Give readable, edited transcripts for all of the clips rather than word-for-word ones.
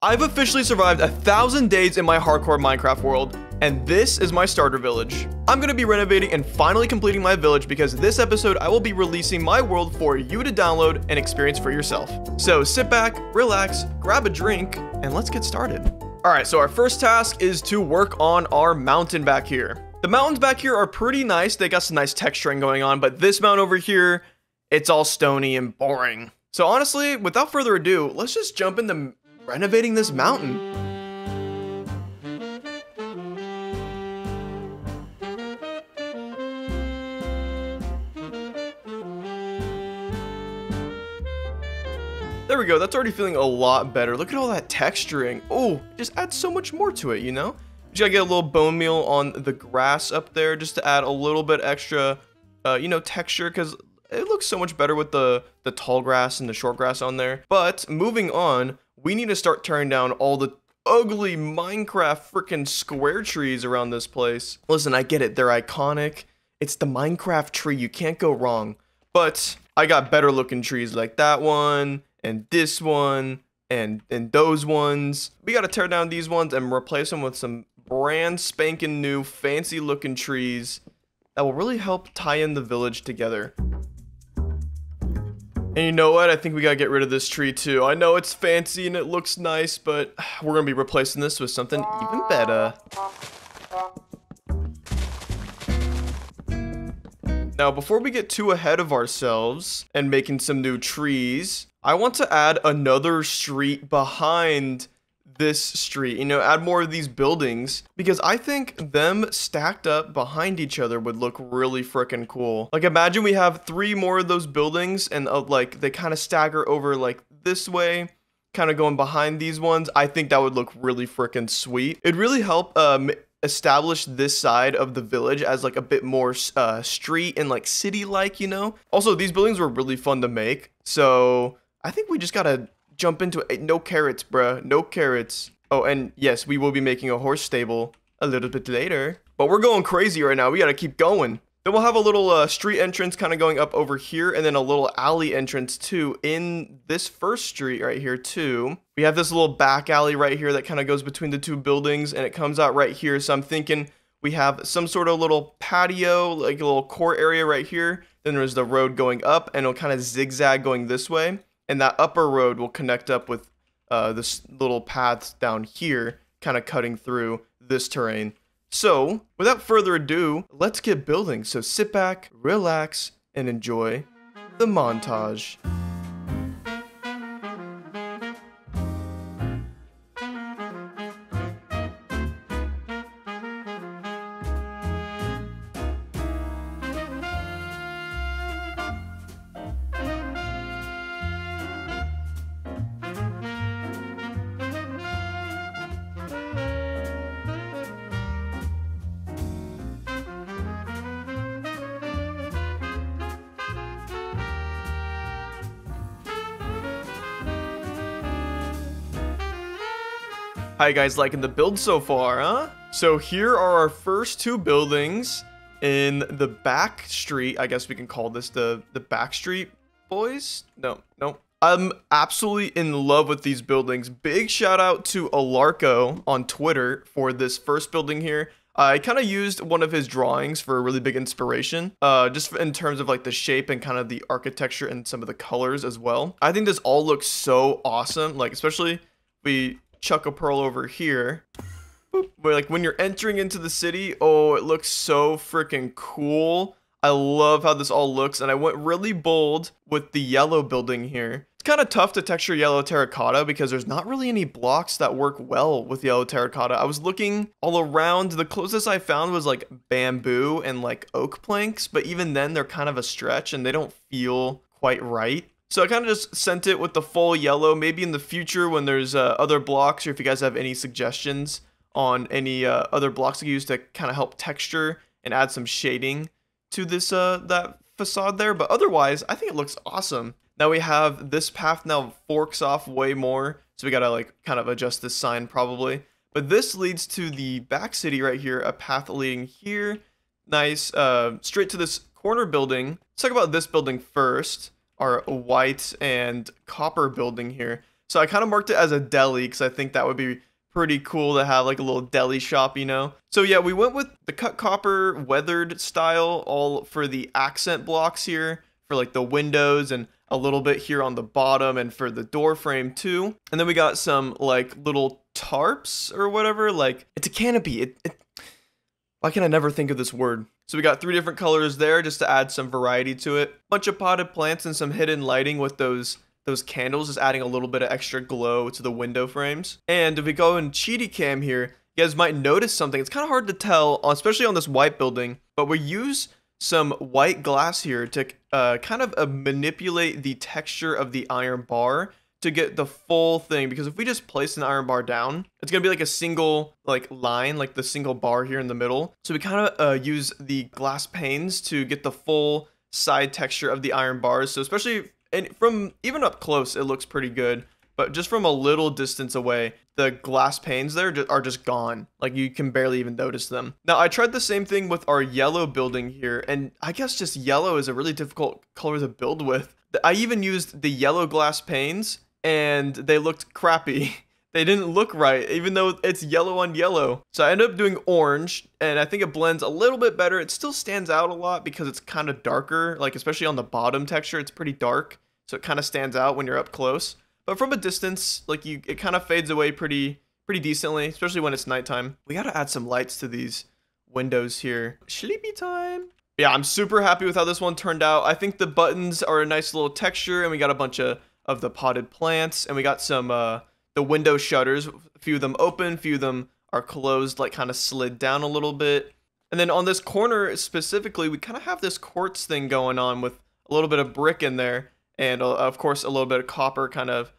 I've officially survived 1,000 days in my hardcore Minecraft world, and this is my starter village. I'm going to be renovating and finally completing my village because this episode I will be releasing my world for you to download and experience for yourself. So sit back, relax, grab a drink, and let's get started. Alright, so our first task is to work on our mountain back here. The mountains back here are pretty nice, they got some nice texturing going on, but this mountain over here, it's all stony and boring. So honestly, without further ado, let's just jump into renovating this mountain. There we go, that's already feeling a lot better. Look at all that texturing. Oh, just adds so much more to it, you know? Just gotta get a little bone meal on the grass up there just to add a little bit extra, texture, because it looks so much better with the tall grass and the short grass on there. But moving on, we need to start tearing down all the ugly Minecraft freaking square trees around this place. Listen, I get it, they're iconic. It's the Minecraft tree, you can't go wrong. But I got better looking trees like that one, and this one, and those ones. We gotta tear down these ones and replace them with some brand spanking new fancy looking trees that will really help tie in the village together. And you know what? I think we gotta get rid of this tree too. I know it's fancy and it looks nice, but we're gonna be replacing this with something even better. Now, before we get too ahead of ourselves and making some new trees, I want to add another street behind this street, add more of these buildings, because I think them stacked up behind each other would look really freaking cool. Like, imagine we have 3 more of those buildings and like they kind of stagger over like this way, kind of going behind these ones. I think that would look really freaking sweet. It'd really help establish this side of the village as like a bit more street and like city-like, Also, these buildings were really fun to make, so I think we just gotta jump into it. No carrots, bruh. No carrots. Oh, and yes, we will be making a horse stable a little bit later. But we're going crazy right now. We gotta keep going. Then we'll have a little street entrance kind of going up over here, and then a little alley entrance too in this first street right here too. We have this little back alley right here that kind of goes between the 2 buildings, and it comes out right here. So I'm thinking we have some sort of little patio, like a little court area right here. Then there's the road going up, and it'll kind of zigzag going this way. And that upper road will connect up with this little paths down here, kind of cutting through this terrain. So, without further ado, let's get building. So sit back, relax, and enjoy the montage. How you guys liking the build so far, huh? So here are our first 2 buildings in the back street. I guess we can call this the back street, boys? No. I'm absolutely in love with these buildings. Big shout out to Alarko on Twitter for this first building here. I kind of used one of his drawings for a really big inspiration, just in terms of like the shape and kind of the architecture and some of the colors as well. I think this all looks so awesome, like especially we chuck a pearl over here. Boop. Where, like, when you're entering into the city, oh, it looks so freaking cool. I love how this all looks, and I went really bold with the yellow building here. It's kind of tough to texture yellow terracotta because there's not really any blocks that work well with yellow terracotta. I was looking all around. The closest I found was like bamboo and like oak planks, but even then they're kind of a stretch and they don't feel quite right. So I kind of just sent it with the full yellow. Maybe in the future when there's other blocks, or if you guys have any suggestions on any other blocks to use to kind of help texture and add some shading to this that facade there. But otherwise, I think it looks awesome. Now we have this path now forks off way more. So we got to like kind of adjust this sign probably. But this leads to the back city right here, a path leading here. Nice, straight to this corner building. Let's talk about this building first. Our white and copper building here. So I kind of marked it as a deli because I think that would be pretty cool to have like a little deli shop, you know? So yeah, we went with the cut copper weathered style all for the accent blocks here for like the windows and a little bit here on the bottom and for the door frame too. And then we got some like little tarps or whatever, like it's a canopy. Why can I never think of this word? So we got 3 different colors there just to add some variety to it. Bunch of potted plants and some hidden lighting with those candles, just adding a little bit of extra glow to the window frames. And if we go in Cheaty Cam here, you guys might notice something. It's kind of hard to tell, especially on this white building, but we use some white glass here to kind of manipulate the texture of the iron bar to get the full thing, because if we just place an iron bar down, it's gonna be like a single like line, like the single bar here in the middle. So we kind of use the glass panes to get the full side texture of the iron bars. So especially from even up close, it looks pretty good, but just from a little distance away, the glass panes there are just gone. Like you can barely even notice them. Now I tried the same thing with our yellow building here, and I guess just yellow is a really difficult color to build with. I even used the yellow glass panes and they looked crappy. They didn't look right, even though it's yellow on yellow. So I ended up doing orange, and I think it blends a little bit better. It still stands out a lot because it's kind of darker, like especially on the bottom texture, it's pretty dark. So it kind of stands out when you're up close. But from a distance, like it kind of fades away pretty decently, especially when it's nighttime. We got to add some lights to these windows here. Sleepy time. Yeah, I'm super happy with how this one turned out. I think the buttons are a nice little texture, and we got a bunch of the potted plants, and we got some the window shutters. A few of them open, a few of them are closed, like kind of slid down a little bit. And then on this corner specifically, we kind of have this quartz thing going on with a little bit of brick in there, and of course a little bit of copper kind of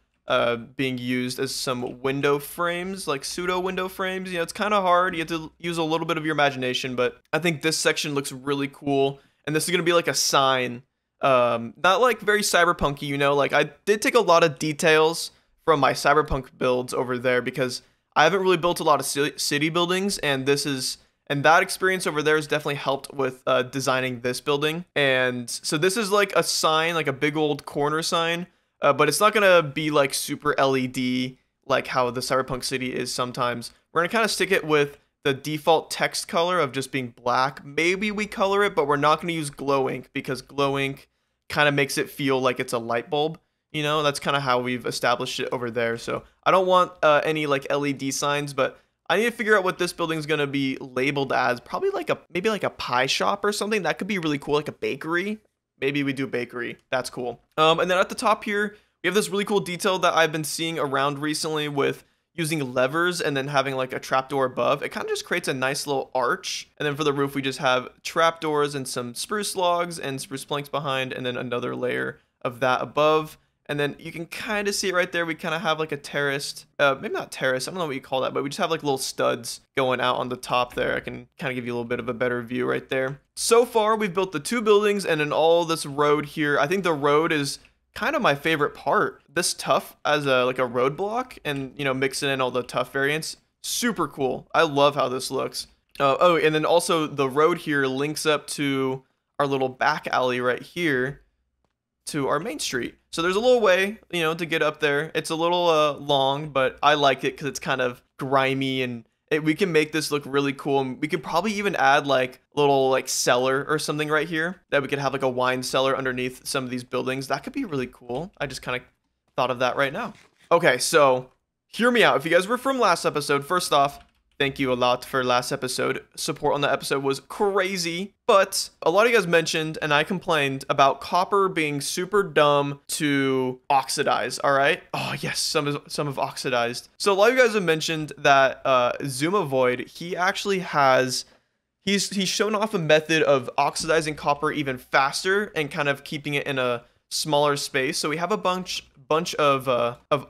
being used as some window frames, like pseudo window frames. You know, it's kind of hard. You have to use a little bit of your imagination, but I think this section looks really cool. And this is gonna be like a sign, not like very cyberpunky, you know. Like I did take a lot of details from my cyberpunk builds over there because I haven't really built a lot of city buildings, and that experience over there has definitely helped with designing this building. And so this is like a sign, like a big old corner sign. But it's not gonna be like super LED like how the cyberpunk city is sometimes. We're gonna kind of stick it with the default text color of just being black. Maybe we color it, but we're not gonna use glow ink because glow ink kind of makes it feel like it's a light bulb. You know, that's kind of how we've established it over there. So I don't want any like LED signs, but I need to figure out what this building's gonna be labeled as. Probably like maybe like a pie shop or something. That could be really cool, like a bakery. Maybe we do bakery. That's cool. And then at the top here, we have this really cool detail that I've been seeing around recently with using levers and then having like a trapdoor above. It kind of just creates a nice little arch. And then for the roof, we just have trapdoors and some spruce logs and spruce planks behind, and then another layer of that above. And then you can kind of see it right there. We kind of have like a terraced, maybe not terrace, I don't know what you call that, but we just have like little studs going out on the top there. I can kind of give you a little bit of a better view right there. So far, we've built the 2 buildings and then all this road here. I think the road is kind of my favorite part. This tuff as like a roadblock, and you know, mixing in all the tuff variants, super cool. I love how this looks. Oh, and then also the road here links up to our little back alley right here to our main street. So there's a little way, you know, to get up there. It's a little long, but I like it because it's kind of grimy, and we can make this look really cool. And we could probably even add like a little like cellar or something right here, that we could have like a wine cellar underneath some of these buildings. That could be really cool. I just kind of thought of that right now. Okay, so hear me out. If you guys were from last episode, first off, thank you a lot for last episode. Support on that episode was crazy. But a lot of you guys mentioned, and I complained about copper being super dumb to oxidize, all right? Oh, yes, some have oxidized. So a lot of you guys have mentioned that Zumavoid, he actually has... He's shown off a method of oxidizing copper even faster and kind of keeping it in a smaller space. So we have a bunch of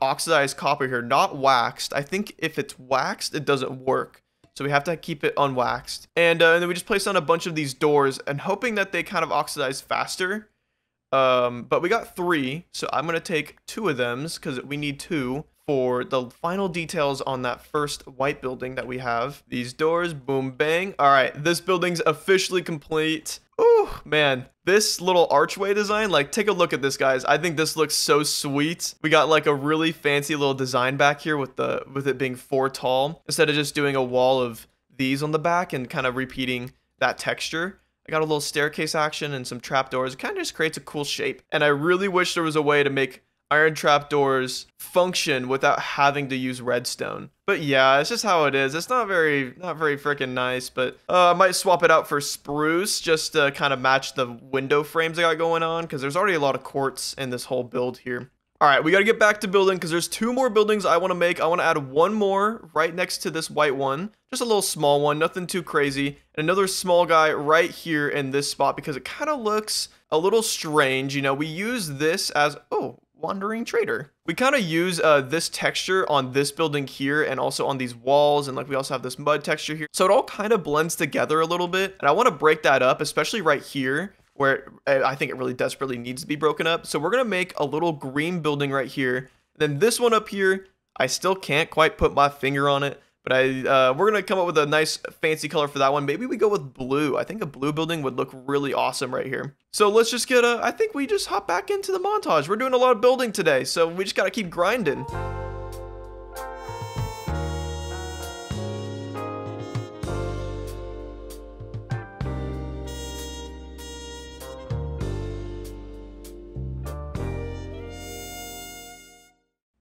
oxidized copper here, not waxed. I think if it's waxed, it doesn't work. So we have to keep it unwaxed. And then we just placed on a bunch of these doors and hoping that they kind of oxidize faster. But we got 3, so I'm gonna take 2 of them because we need 2 for the final details on that first white building that we have. These doors, boom, bang. All right, this building's officially complete. Ooh. Whew, man, this little archway design, like, take a look at this, guys. I think this looks so sweet. We got like a really fancy little design back here with it being 4 tall instead of just doing a wall of these on the back and kind of repeating that texture. I got a little staircase action and some trapdoors. It kind of just creates a cool shape. And I really wish there was a way to make iron trapdoors function without having to use redstone. But yeah, it's just how it is. It's not very freaking nice, but I might swap it out for spruce just to kind of match the window frames I got going on, because there's already a lot of quartz in this whole build here. All right, we got to get back to building because there's 2 more buildings I want to make. I want to add 1 more right next to this white one. Just a little small one, nothing too crazy. And another small guy right here in this spot because it kind of looks a little strange. You know, we use this as, oh, wandering trader. We kind of use this texture on this building here and also on these walls, and like we also have this mud texture here. So it all kind of blends together a little bit. And I want to break that up, especially right here, where I think it really desperately needs to be broken up. So we're going to make a little green building right here. Then this one up here, I still can't quite put my finger on it, but we're going to come up with a nice fancy color for that one. Maybe we go with blue. I think a blue building would look really awesome right here. So let's just get I think we just hop back into the montage. We're doing a lot of building today, so we just got to keep grinding.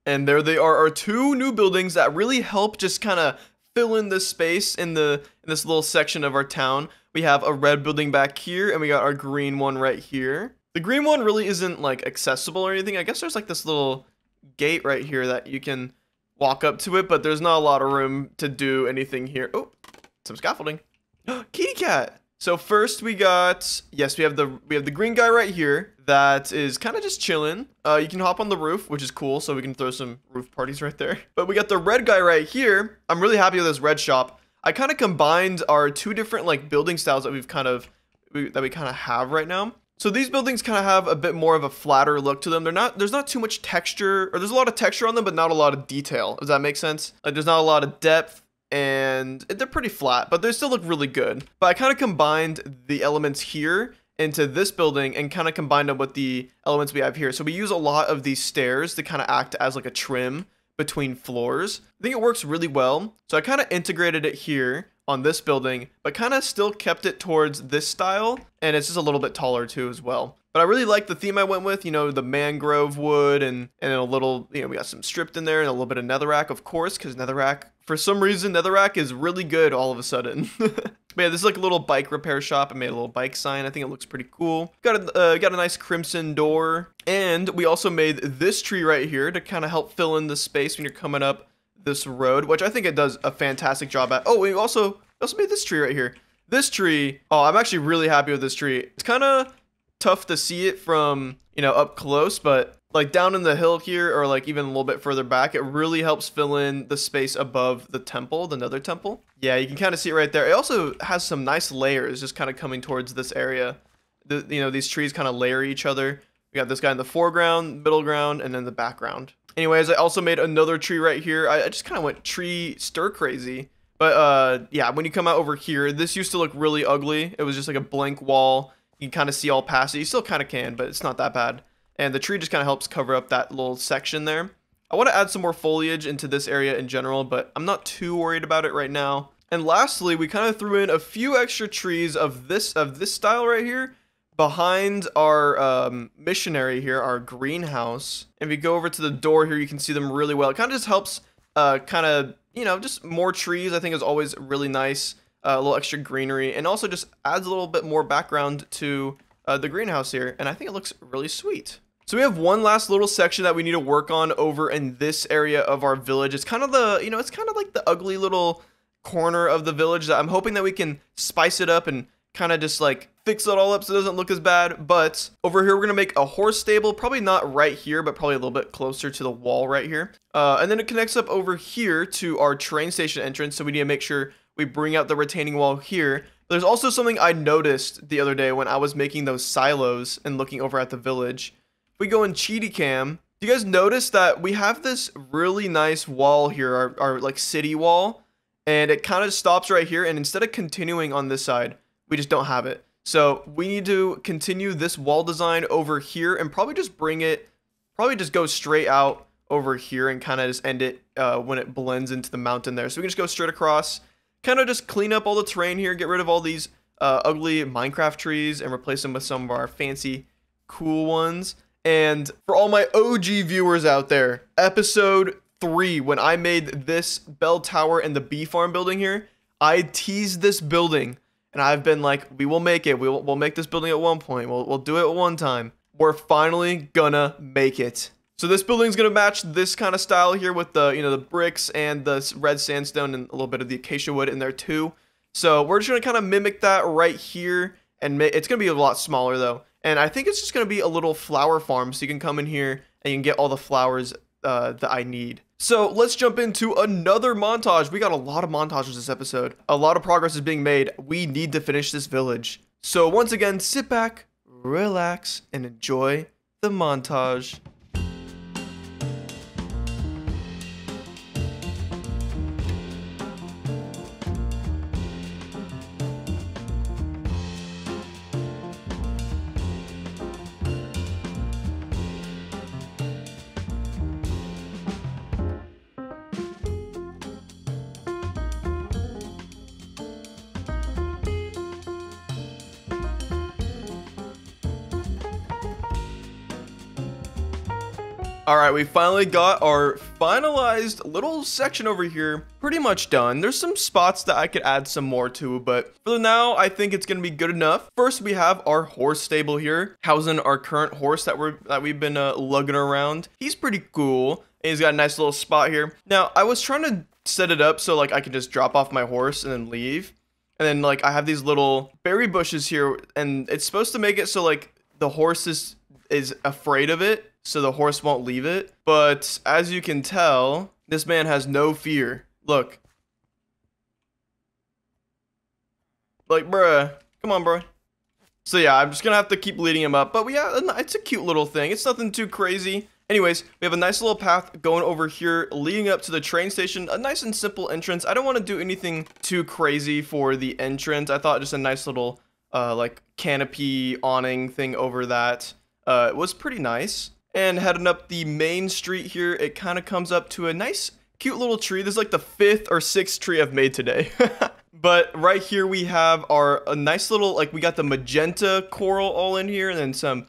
And there they are, our 2 new buildings that really help just kind of fill in this space in this little section of our town. We have a red building back here, and we got our green one right here. The green one really isn't like accessible or anything. I guess there's like this little gate right here that you can walk up to it, but there's not a lot of room to do anything here. Oh, some scaffolding. Kitty cat. So first we got, yes, we have the green guy right here that is kind of just chilling. You can hop on the roof, which is cool, so we can throw some roof parties right there. But we got the red guy right here. I'm really happy with this red shop. I kind of combined our 2 different like building styles that we kind of have right now. So these buildings kind of have a bit more of a flatter look to them. There's not too much texture, or there's a lot of texture on them, but not a lot of detail. Does that make sense? Like there's not a lot of depth. And they're pretty flat, but they still look really good. But I kind of combined the elements here into this building and kind of combined them with the elements we have here. So we use a lot of these stairs to kind of act as like a trim between floors. I think it works really well. So I kind of integrated it here on this building, but kind of still kept it towards this style. And it's just a little bit taller too as well. But I really like the theme I went with, you know, the mangrove wood and a little, you know, we got some stripped in there and a little bit of netherrack, of course, because netherrack, for some reason, netherrack is really good all of a sudden. But yeah, this is like a little bike repair shop. I made a little bike sign. I think it looks pretty cool. Got a nice crimson door. And we also made this tree right here to kind of help fill in the space when you're coming up this road, which I think it does a fantastic job at. Oh, we also made this tree right here. This tree, oh, I'm actually really happy with this tree. It's kind of tough to see it from, you know, up close, but like down in the hill here, or like even a little bit further back, it really helps fill in the space above the temple, the nether temple. Yeah, you can kind of see it right there. It also has some nice layers just kind of coming towards this area. You know, these trees kind of layer each other. We got this guy in the foreground, middle ground, and then the background. Anyways, I also made another tree right here. I just kind of went tree stir crazy. But yeah, when you come out over here, this used to look really ugly. It was just like a blank wall. You can kind of see all past it. You still kind of can, but it's not that bad. And the tree just kind of helps cover up that little section there. I want to add some more foliage into this area in general, but I'm not too worried about it right now. And lastly, we kind of threw in a few extra trees of this style right here behind our missionary here, our greenhouse. And if you go over to the door here, you can see them really well. It kind of just helps kind of, you know, just more trees I think is always really nice. A little extra greenery, and also just adds a little bit more background to the greenhouse here, and I think it looks really sweet. So we have one last little section that we need to work on over in this area of our village. It's kind of the, you know, it's kind of like the ugly little corner of the village that I'm hoping that we can spice it up and kind of just like fix it all up so it doesn't look as bad. But over here, we're going to make a horse stable, probably not right here, but probably a little bit closer to the wall right here. And then it connects up over here to our train station entrance. So we need to make sure we bring out the retaining wall here. There's also something I noticed the other day when I was making those silos and looking over at the village. If we go in Cheaty Cam, do you guys notice that we have this really nice wall here, our like city wall, and it kind of stops right here, and instead of continuing on this side, we just don't have it. So we need to continue this wall design over here and probably just go straight out over here and kind of just end it when it blends into the mountain there. So we can just go straight across, kind of just clean up all the terrain here, get rid of all these ugly Minecraft trees and replace them with some of our fancy, cool ones. And for all my OG viewers out there, episode 3, when I made this bell tower and the bee farm building here, I teased this building. And I've been like, we will make it. We'll make this building at one point. We'll do it at one time. We're finally gonna make it. So this building's gonna match this kind of style here with the, the bricks and the red sandstone and a little bit of the acacia wood in there too. So we're just gonna kind of mimic that right here, and it's gonna be a lot smaller though. And I think it's just gonna be a little flower farm, so you can come in here and you can get all the flowers that I need. So let's jump into another montage. We got a lot of montages this episode. A lot of progress is being made. We need to finish this village. So once again, sit back, relax, and enjoy the montage. All right, we finally got our finalized little section over here pretty much done. There's some spots that I could add some more to, but for now, I think it's gonna be good enough. First, we have our horse stable here, housing our current horse that we've been lugging around. He's pretty cool, and he's got a nice little spot here. Now, I was trying to set it up so like I could just drop off my horse and then leave, and then like I have these little berry bushes here, and it's supposed to make it so like the horse is afraid of it, so the horse won't leave it. But as you can tell, this man has no fear. Look. Like, bruh. Come on, bro. So yeah, I'm just gonna have to keep leading him up. But yeah, it's a cute little thing. It's nothing too crazy. Anyways, we have a nice little path going over here, leading up to the train station. A nice and simple entrance. I don't want to do anything too crazy for the entrance. I thought just a nice little, like, canopy awning thing over that. It was pretty nice. And heading up the main street here, it kind of comes up to a nice, cute little tree. This is like the 5th or 6th tree I've made today. But right here we have a nice little, like, we got the magenta coral all in here, and then some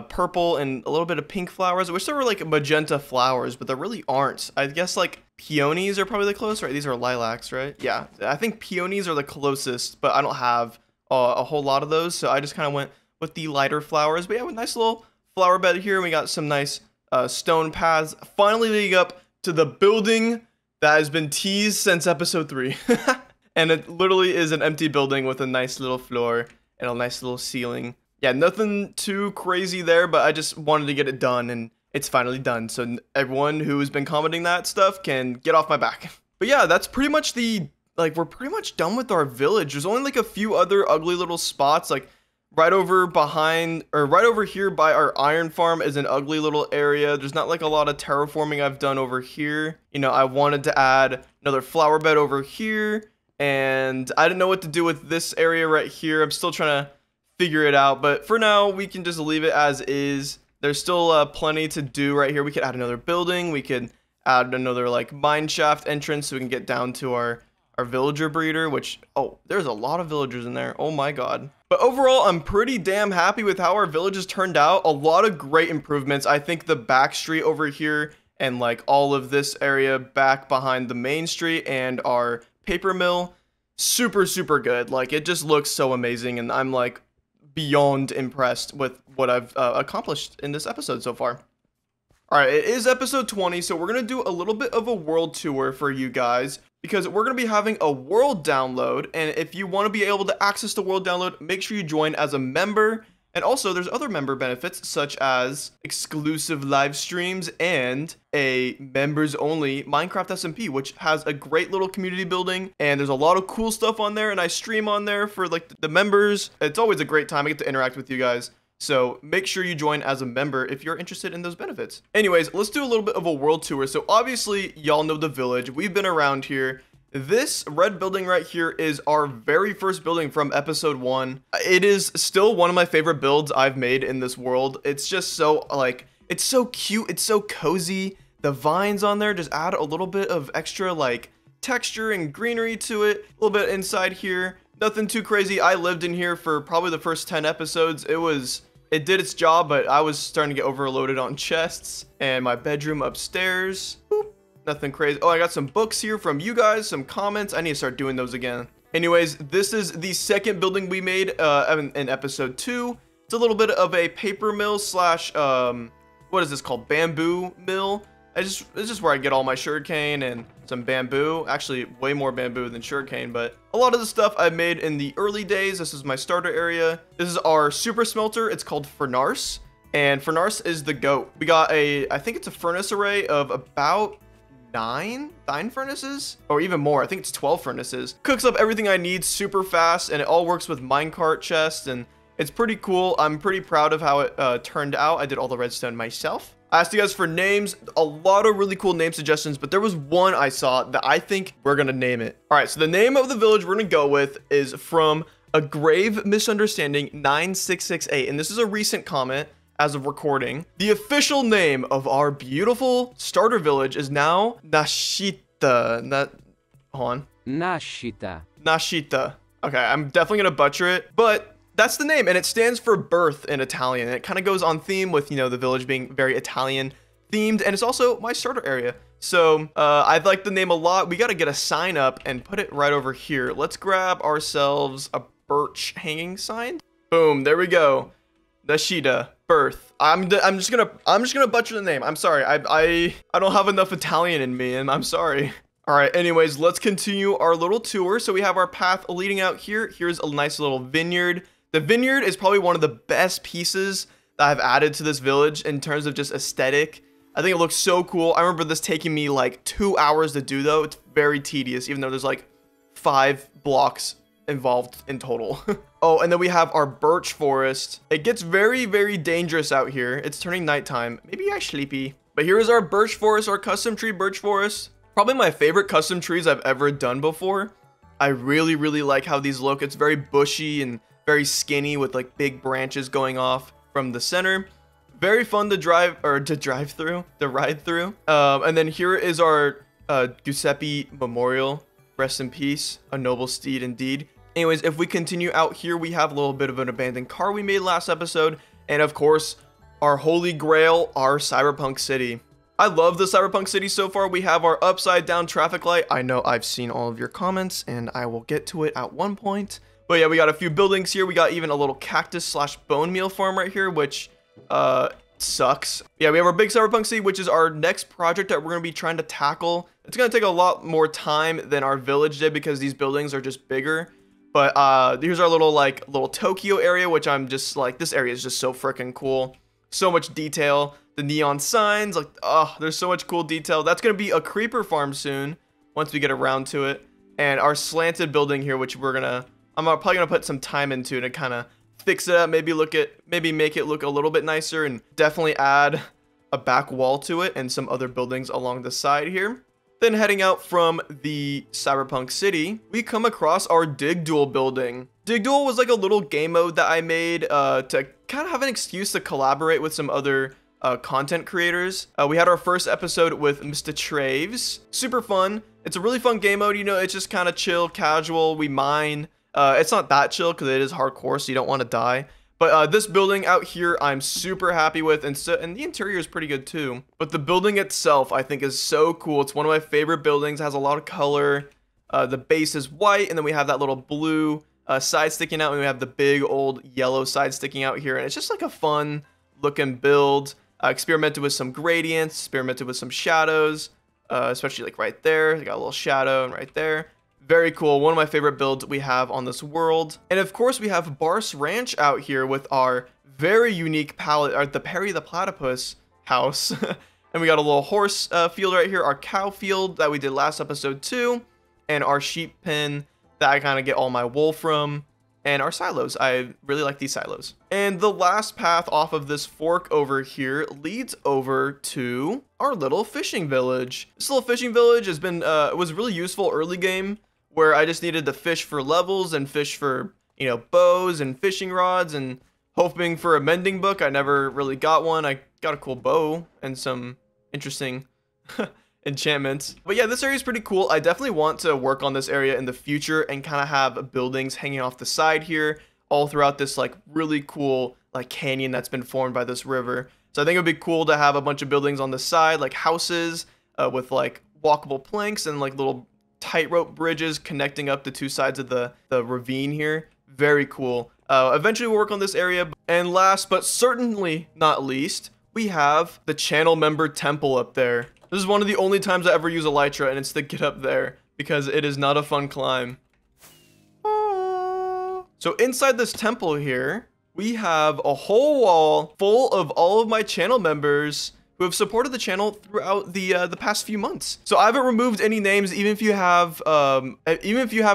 purple and a little bit of pink flowers. I wish there were like magenta flowers, but there really aren't. I guess like peonies are probably the closest, right? These are lilacs, right? Yeah, I think peonies are the closest, but I don't have a whole lot of those, so I just kind of went with the lighter flowers. But yeah, with a nice little flower bed here, and we got some nice stone paths finally leading up to the building that has been teased since episode 3. And it literally is an empty building with a nice little floor and a nice little ceiling. Yeah, nothing too crazy there, but I just wanted to get it done, and it's finally done. So everyone who has been commenting that stuff can get off my back. But yeah, that's pretty much we're pretty much done with our village. There's only like a few other ugly little spots, like right over here by our iron farm is an ugly little area. There's not like a lot of terraforming I've done over here. You know, I wanted to add another flower bed over here, and I didn't know what to do with this area right here. I'm still trying to figure it out, but for now we can just leave it as is. There's still plenty to do right here. We could add another building. We could add another like mine shaft entrance so we can get down to our villager breeder, which, oh, there's a lot of villagers in there. Oh my god. But overall, I'm pretty damn happy with how our villages turned out. A lot of great improvements. I think the back street over here and like all of this area back behind the main street and our paper mill, super, super good. Like, it just looks so amazing, and I'm like beyond impressed with what I've accomplished in this episode so far. All right, it is episode 20, so we're going to do a little bit of a world tour for you guys, because we're going to be having a world download, and if you want to be able to access the world download, make sure you join as a member. And also, there's other member benefits, such as exclusive live streams and a members-only Minecraft SMP, which has a great little community building, and there's a lot of cool stuff on there, and I stream on there for, like, the members. It's always a great time. I get to interact with you guys. So make sure you join as a member if you're interested in those benefits. Anyways, let's do a little bit of a world tour. So obviously, y'all know the village. We've been around here. This red building right here is our very first building from episode 1. It is still one of my favorite builds I've made in this world. It's just so, like, it's so cute. It's so cozy. The vines on there just add a little bit of extra, like, texture and greenery to it. A little bit inside here. Nothing too crazy. I lived in here for probably the first 10 episodes. It did its job, but I was starting to get overloaded on chests. And my bedroom upstairs. Boop. Nothing crazy. Oh, I got some books here from you guys, some comments. I need to start doing those again. Anyways, this is the second building we made in episode 2. It's a little bit of a paper mill slash, what is this called? Bamboo mill. It's just where I get all my sugarcane and some bamboo. Actually, way more bamboo than sugarcane, but a lot of the stuff I made in the early days. This is my starter area. This is our super smelter. It's called Furnarse, and Furnarse is the goat. We got I think it's a furnace array of about nine furnaces, or even more. I think it's 12 furnaces. Cooks up everything I need super fast, and it all works with minecart chests, and it's pretty cool. I'm pretty proud of how it turned out. I did all the redstone myself. I asked you guys for names, a lot of really cool name suggestions, but there was one I saw that I think we're gonna name it. All right, so the name of the village we're gonna go with is from A Grave Misunderstanding 9668, and this is a recent comment as of recording. The official name of our beautiful starter village is now Nashita. Hold on. Nashita. Okay, I'm definitely gonna butcher it, but that's the name, and it stands for birth in Italian. And it kind of goes on theme with, you know, the village being very Italian themed, and it's also my starter area. So I like the name a lot. We got to get a sign up and put it right over here. Let's grab ourselves a birch hanging sign. Boom, there we go. Nashita, birth. I'm just gonna butcher the name. I'm sorry. I don't have enough Italian in me, and I'm sorry. All right, anyways, let's continue our little tour. So we have our path leading out here. Here's a nice little vineyard. The vineyard is probably one of the best pieces that I've added to this village in terms of just aesthetic. I think it looks so cool. I remember this taking me like 2 hours to do, though. It's very tedious, even though there's like 5 blocks involved in total. Oh, and then we have our birch forest. It gets very, very dangerous out here. It's turning nighttime. Maybe I'm sleepy. But here is our birch forest, our custom tree birch forest. Probably my favorite custom trees I've ever done before. I really, really like how these look. It's very bushy and very skinny with like big branches going off from the center. Very fun to ride through. And then here is our Giuseppe Memorial. Rest in peace, a noble steed indeed. Anyways, if we continue out here, we have a little bit of an abandoned car we made last episode. And of course, our holy grail, our cyberpunk city. I love the cyberpunk city so far. We have our upside down traffic light. I know I've seen all of your comments, and I will get to it at one point. But yeah, we got a few buildings here. We got even a little cactus slash bone meal farm right here, which sucks. Yeah, we have our big cyberpunk city, which is our next project that we're going to be trying to tackle. It's going to take a lot more time than our village did because these buildings are just bigger. But here's our little Tokyo area, which I'm just like, this area is just so freaking cool. So much detail. The neon signs, like, oh, there's so much cool detail. That's going to be a creeper farm soon once we get around to it. And our slanted building here, which I'm probably gonna put some time into to kind of fix it up, maybe make it look a little bit nicer, and definitely add a back wall to it and some other buildings along the side here. Then heading out from the cyberpunk city, we come across our Dig Duel building. Dig Duel was like a little game mode that I made to kind of have an excuse to collaborate with some other content creators. We had our first episode with Mr. Traves. Super fun. It's a really fun game mode. You know, it's just kind of chill, casual. We mine. It's not that chill because it is hardcore, so you don't want to die. But this building out here, I'm super happy with, and the interior is pretty good too. But the building itself, I think, is so cool. It's one of my favorite buildings. It has a lot of color. The base is white, and then we have that little blue side sticking out, and we have the big old yellow side sticking out here. And it's just like a fun looking build. Experimented with some gradients, experimented with some shadows, especially like right there. They got a little shadow, and right there. Very cool. One of my favorite builds we have on this world. And of course, we have Barse Ranch out here with our very unique palette, or the Perry the Platypus house. And we got a little horse field right here, our cow field that we did last episode too, and our sheep pen that I kind of get all my wool from. and our silos. I really like these silos. And the last path off of this fork over here leads over to our little fishing village. This little fishing village has been, it was really useful early game, where I just needed to fish for levels and fish for, you know, bows and fishing rods, and hoping for a mending book. I never really got one. I got a cool bow and some interesting enchantments. But yeah, this area is pretty cool. I definitely want to work on this area in the future and kind of have buildings hanging off the side here all throughout this like really cool like canyon that's been formed by this river. So I think it would be cool to have a bunch of buildings on the side, like houses with like walkable planks and like little tightrope bridges connecting up the two sides of the ravine here. Very cool. Eventually we'll work on this area. And last but certainly not least, we have the channel member temple up there. This is one of the only times I ever use Elytra, and it's to get up there because it is not a fun climb. So inside this temple here, we have a whole wall full of all of my channel members who have supported the channel throughout the past few months. So I haven't removed any names, even if you have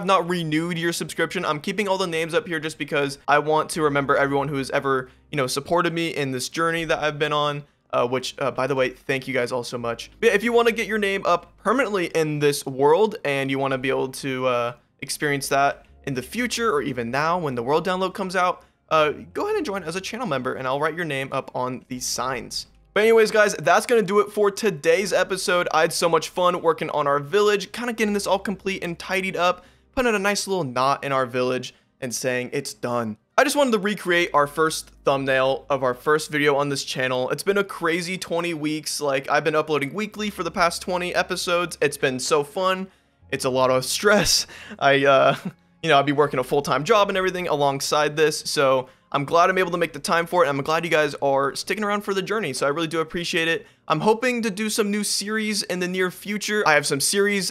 not renewed your subscription. I'm keeping all the names up here just because I want to remember everyone who has ever, you know, supported me in this journey that I've been on. Which, by the way, thank you guys all so much. But if you want to get your name up permanently in this world and you want to be able to experience that in the future or even now when the world download comes out, go ahead and join as a channel member and I'll write your name up on these signs. But anyways, guys, that's going to do it for today's episode. I had so much fun working on our village, kind of getting this all complete and tidied up, putting a nice little knot in our village and saying it's done. I just wanted to recreate our first thumbnail of our first video on this channel. It's been a crazy 20 weeks. Like, I've been uploading weekly for the past 20 episodes. It's been so fun. It's a lot of stress. You know, I'll be working a full-time job and everything alongside this. So I'm glad I'm able to make the time for it. I'm glad you guys are sticking around for the journey. So I really do appreciate it. I'm hoping to do some new series in the near future. I have some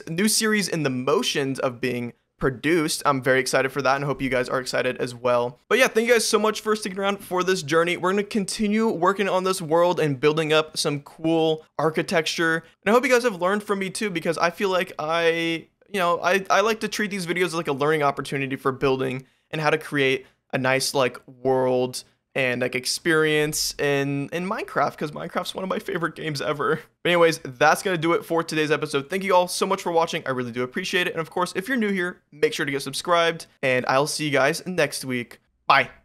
new series in the motions of being produced. I'm very excited for that and hope you guys are excited as well. But yeah, thank you guys so much for sticking around for this journey. We're going to continue working on this world and building up some cool architecture. And I hope you guys have learned from me too, because I feel like I like to treat these videos like a learning opportunity for building and how to create a nice like world and like experience in Minecraft, because Minecraft's one of my favorite games ever. But anyways, that's gonna do it for today's episode. Thank you all so much for watching. I really do appreciate it. And of course, if you're new here, make sure to get subscribed, and I'll see you guys next week. Bye.